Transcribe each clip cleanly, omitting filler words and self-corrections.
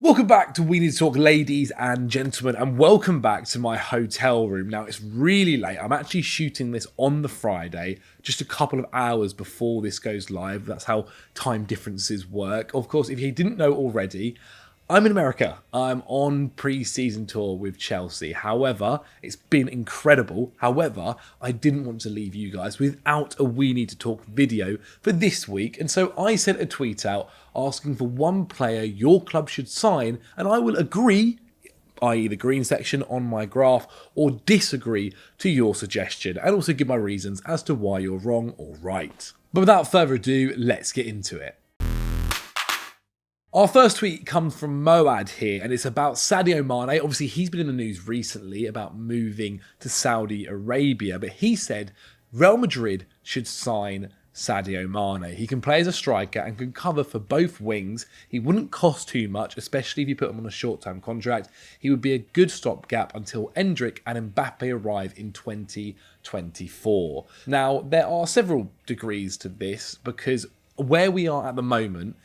Welcome back to We Need to Talk, ladies and gentlemen, and welcome back to my hotel room. Now, it's really late. I'm actually shooting this on the Friday, just a couple of hours before this goes live. That's how time differences work. Of course, if you didn't know already, I'm in America. I'm on pre-season tour with Chelsea. However, it's been incredible. However, I didn't want to leave you guys without a We Need to Talk video for this week. And so I sent a tweet out asking for one player your club should sign, and I will agree, i.e. the green section on my graph, or disagree to your suggestion, and also give my reasons as to why you're wrong or right. But without further ado, let's get into it. Our first tweet comes from Moad here, and it's about Sadio Mane. Obviously, he's been in the news recently about moving to Saudi Arabia, but he said Real Madrid should sign Sadio Mane. He can play as a striker and can cover for both wings. He wouldn't cost too much, especially if you put him on a short-term contract. He would be a good stopgap until Endrick and Mbappe arrive in 2024. Now, there are several degrees to this, because where we are at the moment,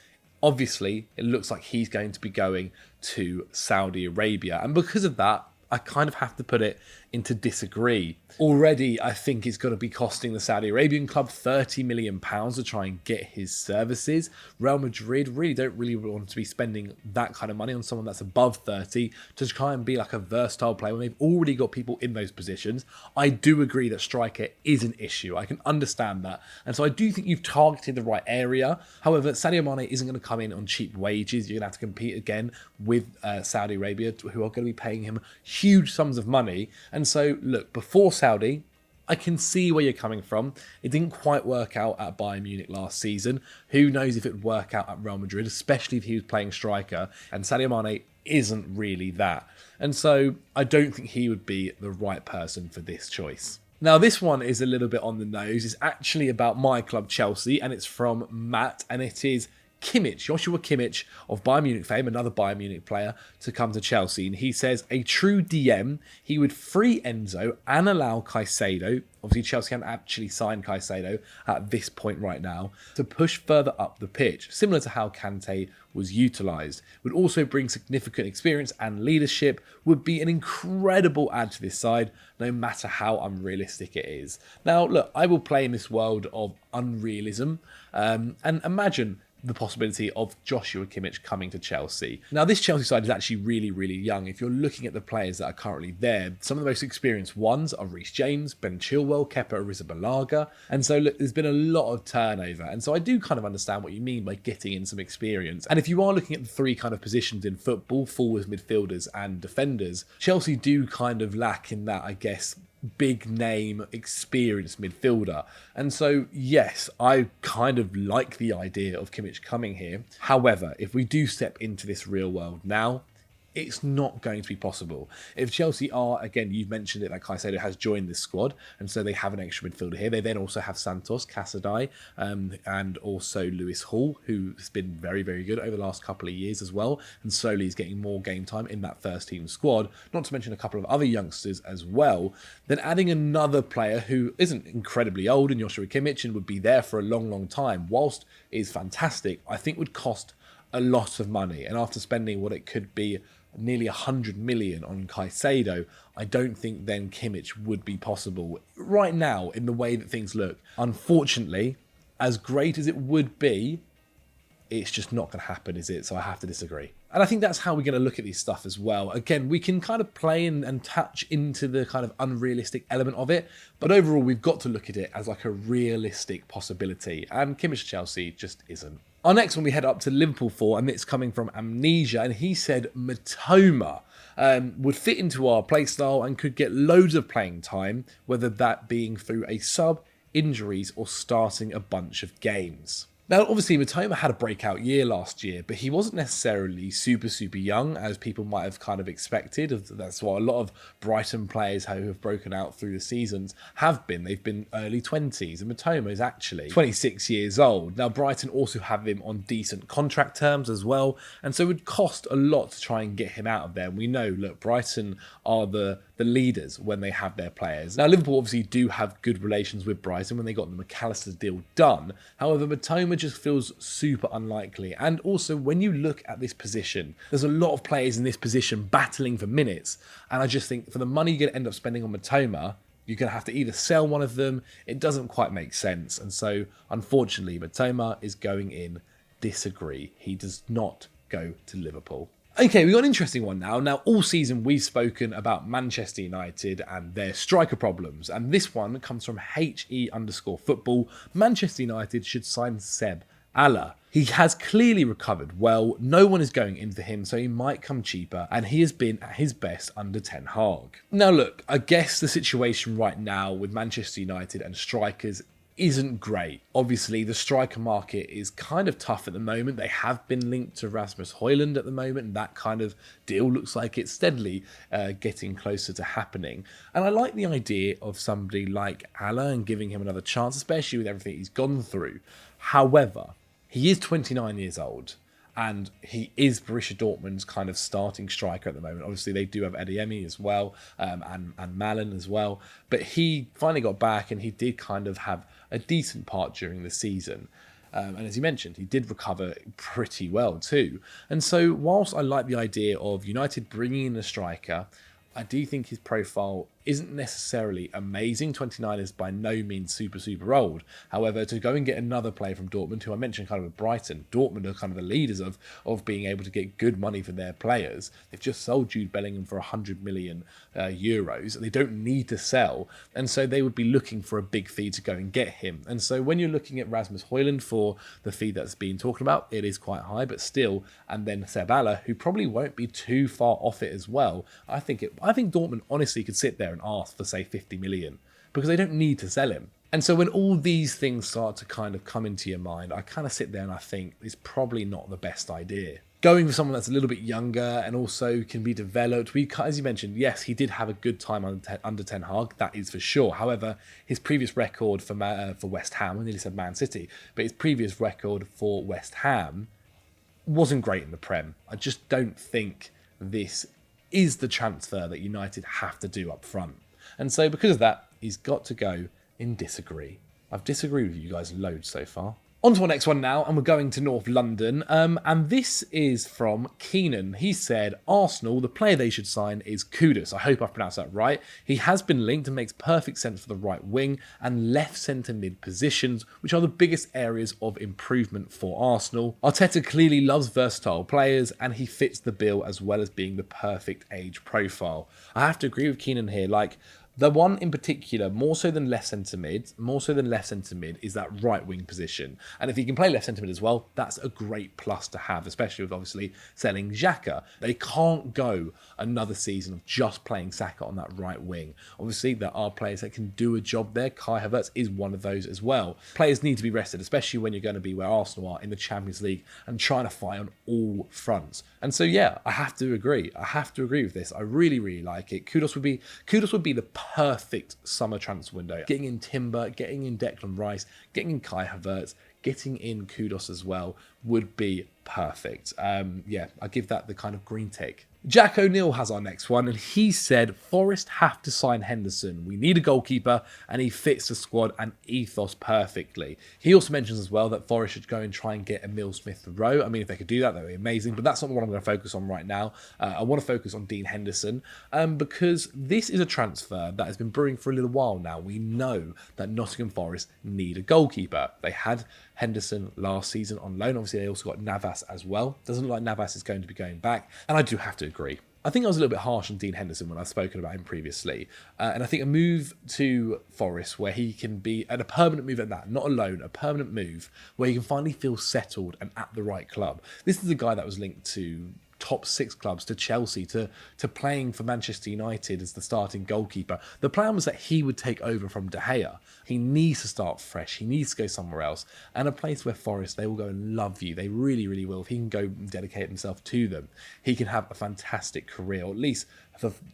obviously, it looks like he's going to be going to Saudi Arabia. And because of that, I kind of have to put it into disagree. Already, I think it's going to be costing the Saudi Arabian club £30 million to try and get his services. Real Madrid don't really want to be spending that kind of money on someone that's above 30 to try and be like a versatile player when they've already got people in those positions. I do agree that striker is an issue. I can understand that. And so I do think you've targeted the right area. However, Sadio Mane isn't going to come in on cheap wages. You're going to have to compete again with Saudi Arabia, who are going to be paying him huge sums of money. And so, look, before Saudi, I can see where you're coming from. It didn't quite work out at Bayern Munich last season. Who knows if it would work out at Real Madrid, especially if he was playing striker. And Sadio Mane isn't really that. And so I don't think he would be the right person for this choice. Now, this one is a little bit on the nose. It's actually about my club, Chelsea, and it's from Matt, and it is Kimmich, Joshua Kimmich of Bayern Munich fame, another Bayern Munich player, to come to Chelsea. And he says, a true DM, he would free Enzo and allow Caicedo, obviously Chelsea haven't actually signed Caicedo at this point right now, to push further up the pitch, similar to how Kante was utilised. Would also bring significant experience and leadership, would be an incredible add to this side, no matter how unrealistic it is. Now, look, I will play in this world of unrealism, and imagine the possibility of Joshua Kimmich coming to Chelsea. Now, this Chelsea side is actually really, really young. If you're looking at the players that are currently there, some of the most experienced ones are Reece James, Ben Chilwell, Kepa Arrizabalaga. And so, look, there's been a lot of turnover. And so I do kind of understand what you mean by getting in some experience. And if you are looking at the three kind of positions in football, forwards, midfielders, and defenders, Chelsea do kind of lack in that, I guess, big name, experienced midfielder. And so, yes, I kind of like the idea of Kimmich coming here. However, if we do step into this real world now, it's not going to be possible. If Chelsea are, again, you've mentioned it, that Caicedo has joined this squad, and so they have an extra midfielder here. They then also have Santos, Casadei, and also Lewis Hall, who's been very, very good over the last couple of years as well, and slowly is getting more game time in that first team squad, not to mention a couple of other youngsters as well. Then adding another player who isn't incredibly old in Joshua Kimmich and would be there for a long, long time, whilst is fantastic, I think would cost a lot of money. And after spending what it could be nearly 100 million on Caicedo, I don't think then Kimmich would be possible right now in the way that things look. Unfortunately, as great as it would be, it's just not going to happen, is it? So I have to disagree. And I think that's how we're going to look at this stuff as well. Again, we can kind of play and touch into the kind of unrealistic element of it, but overall we've got to look at it as like a realistic possibility, and Kimmich Chelsea just isn't. Our next one we head up to Liverpool for, and it's coming from Amnesia, and he said Matoma would fit into our play style and could get loads of playing time, whether that being through a sub, injuries, or starting a bunch of games. Now, obviously, Matoma had a breakout year last year, but he wasn't necessarily super young, as people might have kind of expected. That's what a lot of Brighton players who have broken out through the seasons have been. They've been early 20s, and Matoma is actually 26 years old. Now, Brighton also have him on decent contract terms as well, and so it would cost a lot to try and get him out of there. And we know, look, Brighton are the leaders when they have their players. Now, Liverpool obviously do have good relations with Brighton when they got the McAllister deal done. However, Matoma Matoma just feels super unlikely. And also, when you look at this position, there's a lot of players in this position battling for minutes. And I just think for the money you're going to end up spending on Matoma, you're going to have to either sell one of them. It doesn't quite make sense. And so, unfortunately, Matoma is going in disagree. He does not go to Liverpool. Okay, we've got an interesting one now. Now, all season we've spoken about Manchester United and their striker problems. And this one comes from HE_football. Manchester United should sign Seb Allar. He has clearly recovered well. No one is going in for him, so he might come cheaper. And he has been at his best under Ten Hag. Now, look, I guess the situation right now with Manchester United and strikers isn't great. Obviously, the striker market is kind of tough at the moment. They have been linked to Rasmus Højlund at the moment, and that kind of deal looks like it's steadily getting closer to happening. And I like the idea of somebody like Allar and giving him another chance, especially with everything he's gone through. However, he is 29 years old. And he is Borussia Dortmund's kind of starting striker at the moment. Obviously, they do have Adeyemi as well, and Malen as well. But he finally got back, and he did kind of have a decent part during the season. And as you mentioned, he did recover pretty well too. And so, whilst I like the idea of United bringing in a striker, I do think his profile isn't necessarily amazing. 29 is by no means super old. However, to go and get another player from Dortmund, who I mentioned kind of with Brighton, Dortmund are kind of the leaders of being able to get good money for their players. They've just sold Jude Bellingham for 100 million euros. They don't need to sell. And so they would be looking for a big fee to go and get him. And so when you're looking at Rasmus Højlund for the fee that's been talked about, it is quite high, but still, and then Seb Allar, who probably won't be too far off it as well. I think Dortmund honestly could sit there and ask for, say, 50 million because they don't need to sell him. And so when all these things start to kind of come into your mind, I kind of sit there and I think it's probably not the best idea. Going for someone that's a little bit younger and also can be developed. As you mentioned, yes, he did have a good time under Ten Hag, that is for sure. However, his previous record for West Ham, I nearly said Man City, but his previous record for West Ham wasn't great in the Prem. I just don't think this is the transfer that United have to do up front. And so because of that, he's got to go in disagree. I've disagreed with you guys loads so far. On to our next one now, and we're going to North London. And this is from Keenan. He said, Arsenal, the player they should sign is Kudus. I hope I've pronounced that right. He has been linked and makes perfect sense for the right wing and left centre mid positions, which are the biggest areas of improvement for Arsenal. Arteta clearly loves versatile players, and he fits the bill as well as being the perfect age profile. I have to agree with Keenan here. The one in particular, more so than left centre mid, is that right wing position. And if he can play left centre mid as well, that's a great plus to have, especially with obviously selling Xhaka. They can't go another season of just playing Saka on that right wing. Obviously, there are players that can do a job there. Kai Havertz is one of those as well. Players need to be rested, especially when you're going to be where Arsenal are in the Champions League and trying to fight on all fronts. And so, yeah, I have to agree. With this. I really like it. Kudus would be the perfect summer transfer window. Getting in Timber, getting in Declan Rice, getting in Kai Havertz, getting in Kudus as well would be perfect. Yeah, I give that the kind of green tick. Jack O'Neill has our next one, and he said, Forest have to sign Henderson. We need a goalkeeper, and he fits the squad and ethos perfectly. He also mentions as well that Forest should go and try and get Emile Smith-Rowe. I mean, if they could do that, that would be amazing, but that's not the one I'm going to focus on right now. I want to focus on Dean Henderson, because this is a transfer that has been brewing for a little while now. We know that Nottingham Forest need a goalkeeper. They had Henderson last season on loan. Obviously, they also got Navas as well. Doesn't look like Navas is going to be going back, and I do have to agree. I think I was a little bit harsh on Dean Henderson when I've spoken about him previously. And I think a move to Forest where he can be at a permanent move at that, not a loan, a permanent move where he can finally feel settled and at the right club. This is a guy that was linked to top 6 clubs, to Chelsea, to playing for Manchester United as the starting goalkeeper. The plan was that he would take over from De Gea. He needs to start fresh. He needs to go somewhere else. And a place where Forest, they will go and love you. They really will. If he can go and dedicate himself to them, he can have a fantastic career, or at least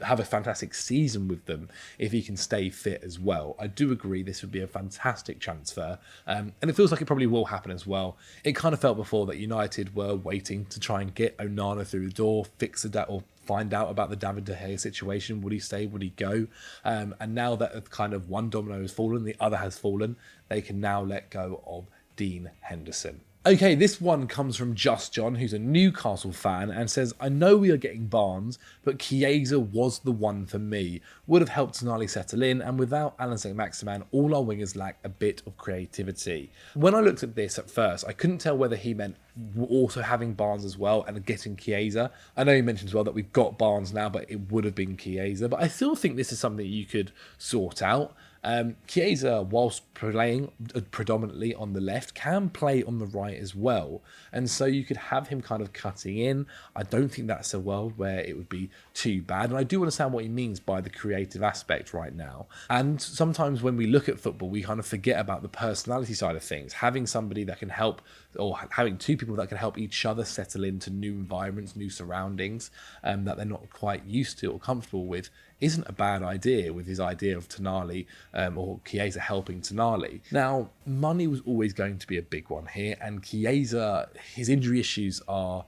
have a fantastic season with them if he can stay fit as well. I do agree this would be a fantastic transfer, and it feels like it probably will happen as well. It kind of felt before that United were waiting to try and get Onana through the door, fix the or find out about the David De Gea situation. Would he stay? Would he go? And now that kind of one domino has fallen, the other has fallen, they can now let go of Dean Henderson. Okay, this one comes from Just John, who's a Newcastle fan, and says, I know we are getting Barnes, but Chiesa was the one for me. Would have helped Tonali settle in, and without Alan Saint-Maximin, all our wingers lack a bit of creativity. When I looked at this at first, I couldn't tell whether he meant also having Barnes as well and getting Chiesa. I know he mentioned as well that we've got Barnes now, but it would have been Chiesa. But I still think this is something you could sort out. Chiesa, whilst playing predominantly on the left, can play on the right as well. And so you could have him kind of cutting in. I don't think that's a world where it would be too bad. And I do understand what he means by the creative aspect right now. And sometimes when we look at football, we kind of forget about the personality side of things. Having somebody that can help, or having two people that can help each other settle into new environments, new surroundings, that they're not quite used to or comfortable with, isn't a bad idea with his idea of Tonali or Chiesa helping Tonali. Now, money was always going to be a big one here, and Chiesa, his injury issues are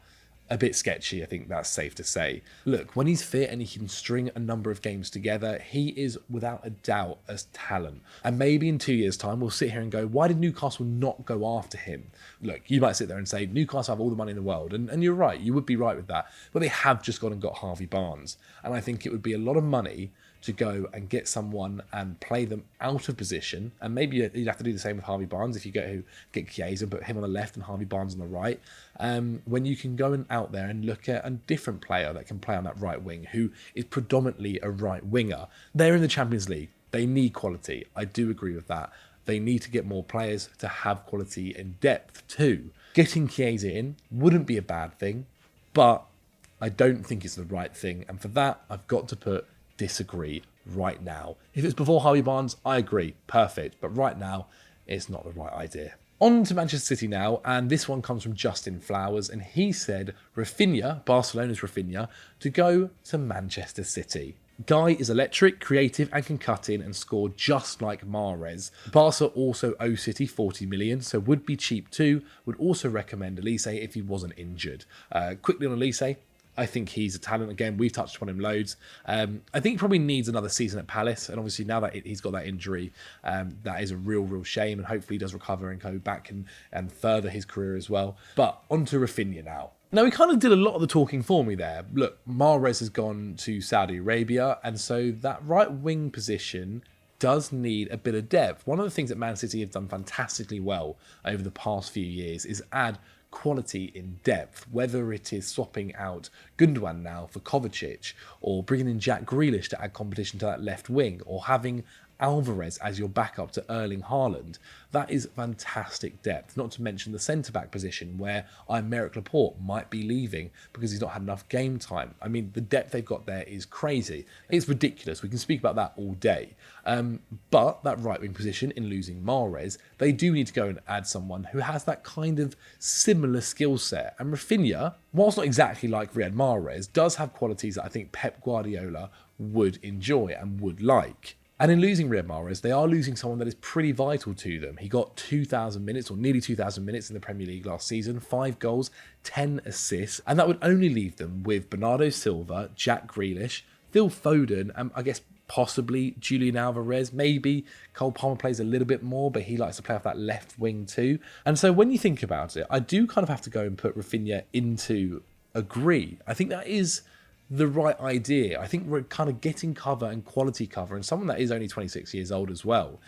a bit sketchy, I think that's safe to say. Look, when he's fit and he can string a number of games together, he is without a doubt a talent. And maybe in 2 years' time, we'll sit here and go, why did Newcastle not go after him? Look, you might sit there and say, Newcastle have all the money in the world. And you're right, you would be right with that. But they have just gone and got Harvey Barnes. And I think it would be a lot of money to go and get someone and play them out of position. And maybe you'd have to do the same with Harvey Barnes if you get Chiesa and put him on the left and Harvey Barnes on the right. When you can go out there and look at a different player that can play on that right wing, who is predominantly a right winger. They're in the Champions League. They need quality. I do agree with that. They need to get more players to have quality and depth too. Getting Chiesa in wouldn't be a bad thing, but I don't think it's the right thing. And for that, I've got to put disagree right now. If it's before Harvey Barnes, I agree, perfect. But right now, it's not the right idea. On to Manchester City now, and this one comes from Justin Flowers, and he said Rafinha, Barcelona's Rafinha, to go to Manchester City. Guy is electric, creative, and can cut in and score just like Mahrez. Barca also owe City 40 million, so would be cheap too. Would also recommend Elise if he wasn't injured. Quickly on Elise, I think he's a talent. Again, we've touched upon him loads. I think he probably needs another season at Palace. And obviously now that he's got that injury, that is a real shame. And hopefully he does recover and go back and further his career as well. But on to Rafinha now. Now, he kind of did a lot of the talking for me there. Look, Mahrez has gone to Saudi Arabia. And so that right wing position does need a bit of depth. One of the things that Man City have done fantastically well over the past few years is add quality in depth, whether it is swapping out Gundogan now for Kovacic, or bringing in Jack Grealish to add competition to that left wing, or having Alvarez as your backup to Erling Haaland. That is fantastic depth, not to mention the centre-back position where Aymeric Laporte might be leaving because he's not had enough game time. I mean, the depth they've got there is crazy. It's ridiculous. We can speak about that all day. But that right-wing position, in losing Mahrez, they do need to go and add someone who has that kind of similar skill set. And Rafinha, whilst not exactly like Riyad Mahrez, does have qualities that I think Pep Guardiola would enjoy and would like. And in losing Riyad Mahrez, they are losing someone that is pretty vital to them. He got 2,000 minutes, or nearly 2,000 minutes in the Premier League last season, 5 goals, 10 assists, and that would only leave them with Bernardo Silva, Jack Grealish, Phil Foden, and I guess possibly Julian Alvarez. Maybe Cole Palmer plays a little bit more, but he likes to play off that left wing too. And so when you think about it, I do kind of have to go and put Rafinha into agree. I think that is the right idea. I think we're kind of getting cover and quality cover, and someone that is only 26 years old as well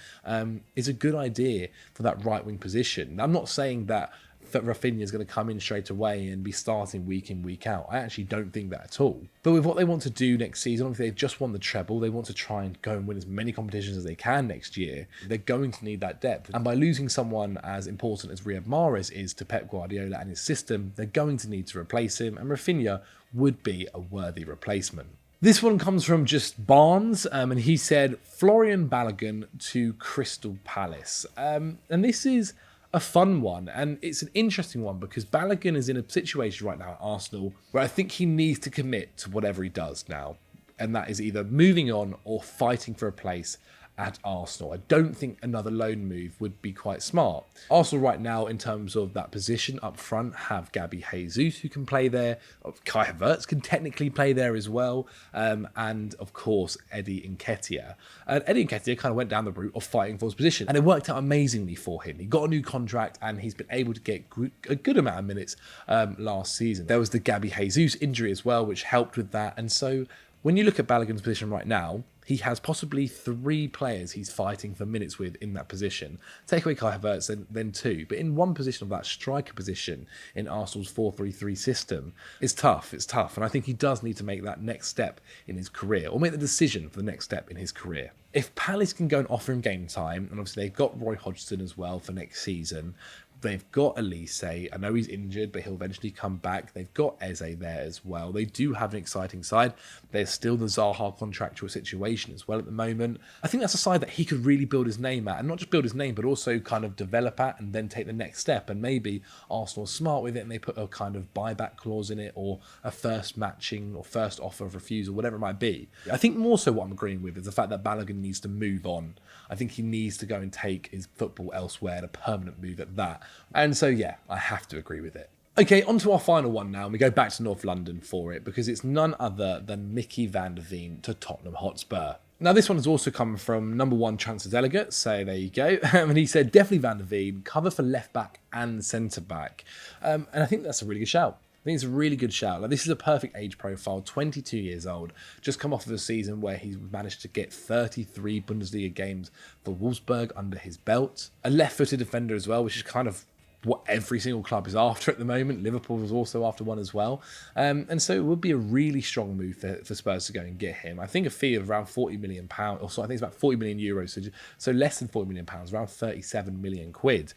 is a good idea for that right wing position. I'm not saying that Rafinha is going to come in straight away and be starting week in, week out. I actually don't think that at all. But with what they want to do next season, obviously they've just won the treble. They want to try and go and win as many competitions as they can next year. They're going to need that depth. And by losing someone as important as Riyad Mahrez is to Pep Guardiola and his system, they're going to need to replace him. And Rafinha would be a worthy replacement. This one comes from just Barnes, and he said, Florian Balogun to Crystal Palace. And this is a fun one, and it's an interesting one because Balogun is in a situation right now at Arsenal where I think he needs to commit to whatever he does now, and that is either moving on or fighting for a place at Arsenal. I don't think another loan move would be quite smart. Arsenal right now, in terms of that position up front, have Gabby Jesus, who can play there. Kai Havertz can technically play there as well. And of course, Eddie Nketiah. And Eddie Nketiah kind of went down the route of fighting for his position. And it worked out amazingly for him. He got a new contract and he's been able to get a good amount of minutes last season. There was the Gabby Jesus injury as well, which helped with that. And so when you look at Balogun's position right now, he has possibly 3 players he's fighting for minutes with in that position. Take away Kai Havertz, then 2. But in one position of that striker position in Arsenal's 4-3-3 system, it's tough. It's tough. And I think he does need to make that next step in his career, or make the decision for the next step in his career. If Palace can go and offer him game time, and obviously they've got Roy Hodgson as well for next season, they've got Elise. I know he's injured, but he'll eventually come back. They've got Eze there as well. They do have an exciting side. There's still the Zaha contractual situation as well at the moment. I think that's a side that he could really build his name at, and not just build his name, but also kind of develop at and then take the next step. And maybe Arsenal are smart with it and they put a kind of buyback clause in it, or a first matching or first offer of refusal, whatever it might be. I think more so what I'm agreeing with is the fact that Balogun needs to move on. I think he needs to go and take his football elsewhere, and a permanent move at that. And so, yeah, I have to agree with it. Okay, on to our final one now, and we go back to North London for it, because it's none other than Mickey van der Veen to Tottenham Hotspur. Now, this one has also come from number 1 transfer delegate, so there you go. And he said, definitely Van der Veen, cover for left-back and centre-back. And I think that's a really good shout. I think it's a really good shout. Like, this is a perfect age profile, 22 years old, just come off of a season where he's managed to get 33 Bundesliga games for Wolfsburg under his belt. A left-footed defender as well, which is kind of what every single club is after at the moment. Liverpool was also after one as well. And so it would be a really strong move for Spurs to go and get him. I think a fee of around £40 million, or so I think it's about 40 million euros, so less than £40 million, around 37 million quid,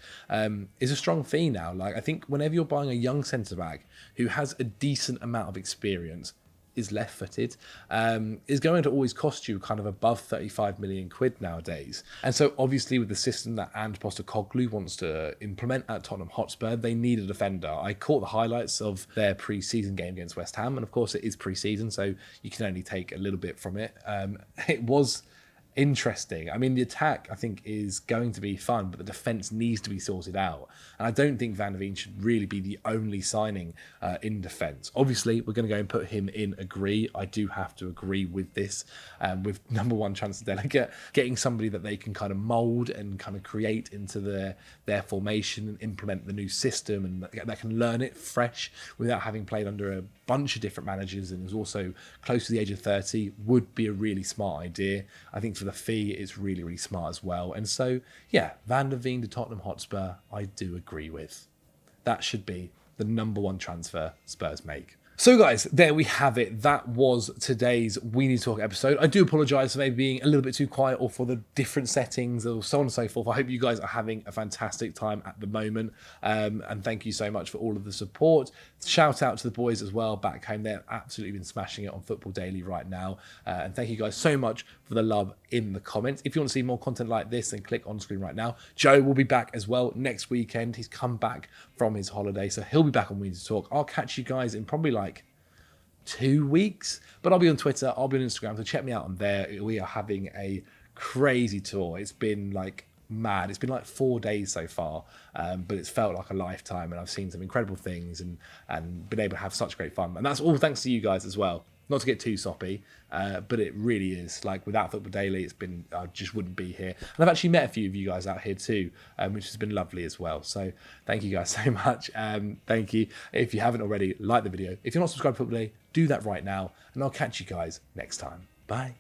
is a strong fee now. Like, I think whenever you're buying a young centre-back who has a decent amount of experience, is left-footed, is going to always cost you kind of above 35 million quid nowadays. And so obviously with the system that Ant Postecoglou wants to implement at Tottenham Hotspur, they need a defender. I caught the highlights of their pre-season game against West Ham, and of course it is pre-season, so you can only take a little bit from it. It was interesting. I mean, the attack, I think, is going to be fun, but the defence needs to be sorted out. And I don't think Van der Veen should really be the only signing in defence. Obviously, we're going to go and put him in agree. I do have to agree with this, with number 1 transfer delegate, getting somebody that they can kind of mould and kind of create into their formation and implement the new system, and that can learn it fresh without having played under a bunch of different managers and is also close to the age of 30 would be a really smart idea. I think for the fee, it's really, really smart as well. And so, yeah, Van der Veen to Tottenham Hotspur, I do agree with. That should be the number 1 transfer Spurs make. So guys, there we have it. That was today's We Need to Talk episode. I do apologise for maybe being a little bit too quiet, or for the different settings, or so on and so forth. I hope you guys are having a fantastic time at the moment. And thank you so much for all of the support. Shout out to the boys as well back home. They've absolutely been smashing it on Football Daily right now. And thank you guys so much for the love in the comments. If you want to see more content like this, then click on screen right now. Joe will be back as well next weekend. He's come back from his holiday, so he'll be back on We Need to Talk. I'll catch you guys in probably like 2 weeks, but I'll be on Twitter, I'll be on Instagram, so check me out on there. We are having a crazy tour. It's been like mad. It's been like 4 days so far, but it's felt like a lifetime, and I've seen some incredible things and been able to have such great fun. And that's all thanks to you guys as well. Not to get too soppy, but it really is. Like, without Football Daily, I just wouldn't be here. And I've actually met a few of you guys out here too, which has been lovely as well. So thank you guys so much. Thank you. If you haven't already, like the video. If you're not subscribed to Football Daily, do that right now. And I'll catch you guys next time. Bye.